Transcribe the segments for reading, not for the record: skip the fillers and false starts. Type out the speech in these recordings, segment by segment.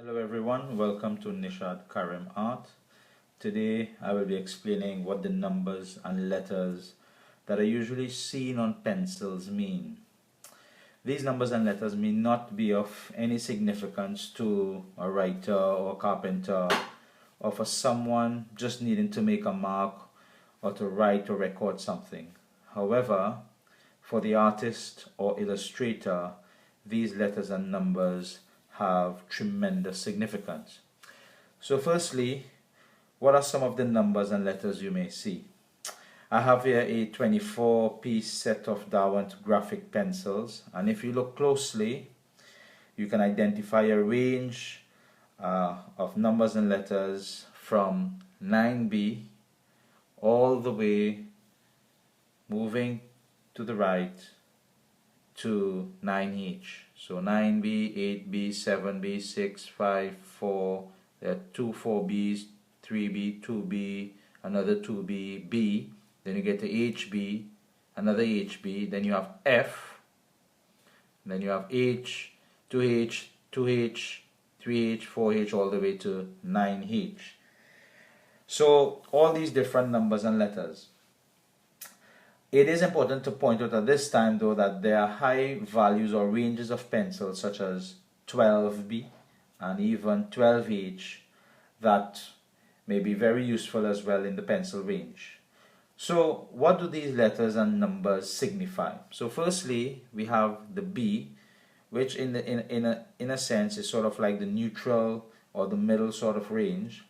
Hello everyone, welcome to Nishad Karim Art. Today I will be explaining what the numbers and letters that are usually seen on pencils mean. These numbers and letters may not be of any significance to a writer or a carpenter or for someone just needing to make a mark or to write or record something. However, for the artist or illustrator, these letters and numbers have tremendous significance. So firstly, what are some of the numbers and letters you may see? I have here a 24-piece set of Derwent graphic pencils, and if you look closely, you can identify a range of numbers and letters from 9B all the way moving to the right to 9H. So 9B, 8B, 7B, 6, 5, 4, there are 2 4Bs, 3B, 2B, another 2B, B, then you get to HB, another HB, then you have F, then you have H, 2H, 2H, 3H, 4H, all the way to 9H. So all these different numbers and letters. It is important to point out at this time though that there are high values or ranges of pencils such as 12B and even 12H that may be very useful as well in the pencil range. So what do these letters and numbers signify? So firstly we have the B, which in a sense is sort of like the neutral or the middle sort of range.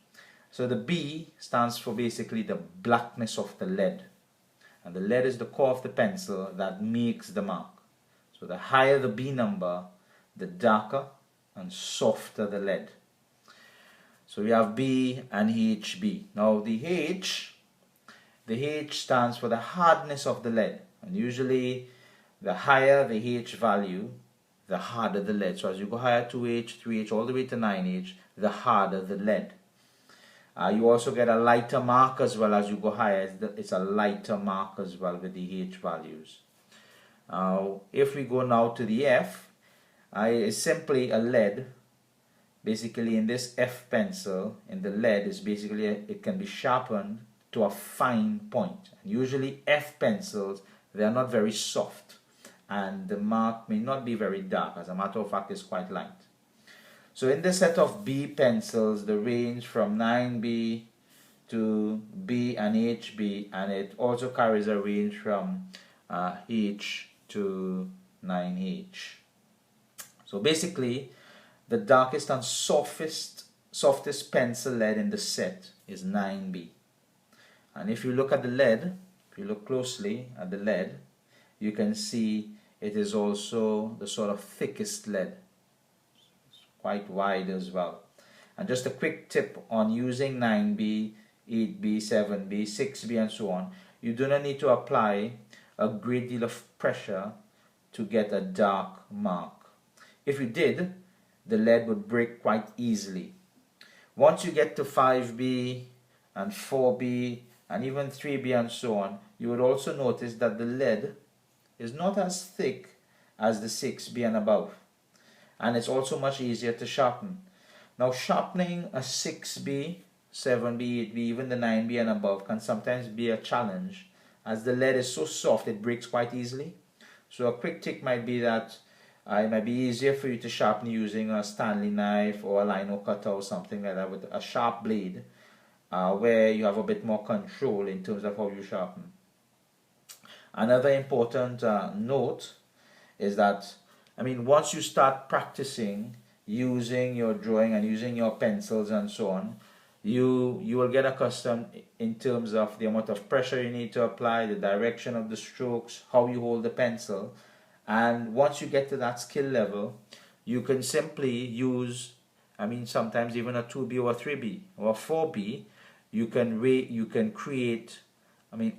So the B stands for basically the blackness of the lead. And the lead is the core of the pencil that makes the mark. So the higher the B number, the darker and softer the lead. So we have B and HB. Now the H stands for the hardness of the lead. And usually the higher the H value, the harder the lead. So as you go higher, 2H, 3H, all the way to 9H, the harder the lead. You also get a lighter mark as well as you go higher. It's a lighter mark as well with the H values. If we go now to the F, it's simply a lead. Basically in this F pencil, in the lead, is basically it can be sharpened to a fine point. And usually F pencils, they are not very soft and the mark may not be very dark. As a matter of fact, it's quite light. So in this set of B pencils, the range from 9B to B and HB, and it also carries a range from H to 9H. So basically, the darkest and softest pencil lead in the set is 9B. And if you look at the lead, if you look closely at the lead, you can see it is also the sort of thickest lead. Quite wide as well. And just a quick tip on using 9B, 8B, 7B, 6B and so on. You do not need to apply a great deal of pressure to get a dark mark. If you did, the lead would break quite easily. Once you get to 5B and 4B and even 3B and so on, you would also notice that the lead is not as thick as the 6B and above. And it's also much easier to sharpen. Now sharpening a 6B, 7B, 8B, even the 9B and above can sometimes be a challenge as the lead is so soft it breaks quite easily. So a quick trick might be that it might be easier for you to sharpen using a Stanley knife or a lino cutter or something like that with a sharp blade where you have a bit more control in terms of how you sharpen. Another important note is that once you start practicing using your drawing and using your pencils and so on, you will get accustomed in terms of the amount of pressure you need to apply, the direction of the strokes, how you hold the pencil. And once you get to that skill level, you can simply use, sometimes even a 2B or a 3B or a 4B, you can create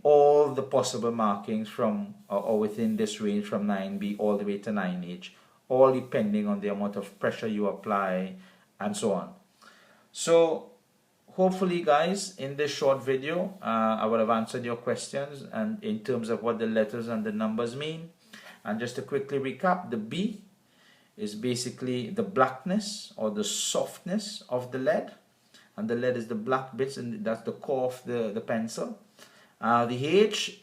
all the possible markings from or within this range from 9B all the way to 9H, all depending on the amount of pressure you apply and so on. So hopefully guys, in this short video I would have answered your questions and in terms of what the letters and the numbers mean. And just to quickly recap, the B is basically the blackness or the softness of the lead, and the lead is the black bits, and that's the core of the pencil. The H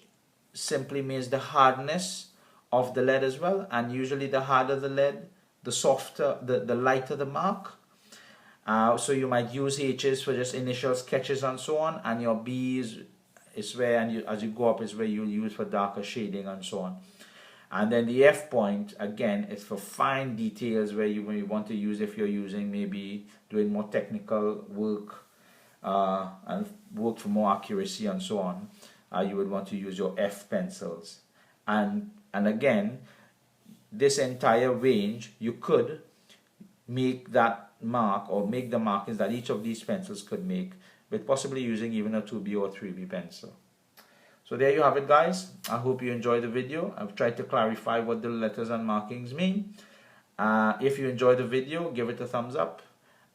simply means the hardness of the lead as well, and usually the harder the lead, the softer, the lighter the mark. So you might use H's for just initial sketches and so on, and your B's is where, and as you go up, is where you'll use for darker shading and so on. And then the F point, again, is for fine details where you want to use, if you're using, maybe doing more technical work and work for more accuracy and so on. You would want to use your F pencils. And again, this entire range, you could make that mark, or make the markings that each of these pencils could make, with possibly using even a 2B or 3B pencil. So there you have it, guys. I hope you enjoyed the video. I've tried to clarify what the letters and markings mean. If you enjoyed the video, give it a thumbs up.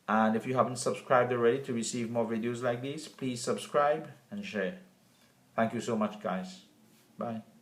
And if you haven't subscribed already to receive more videos like these, please subscribe and share. Thank you so much, guys. Bye.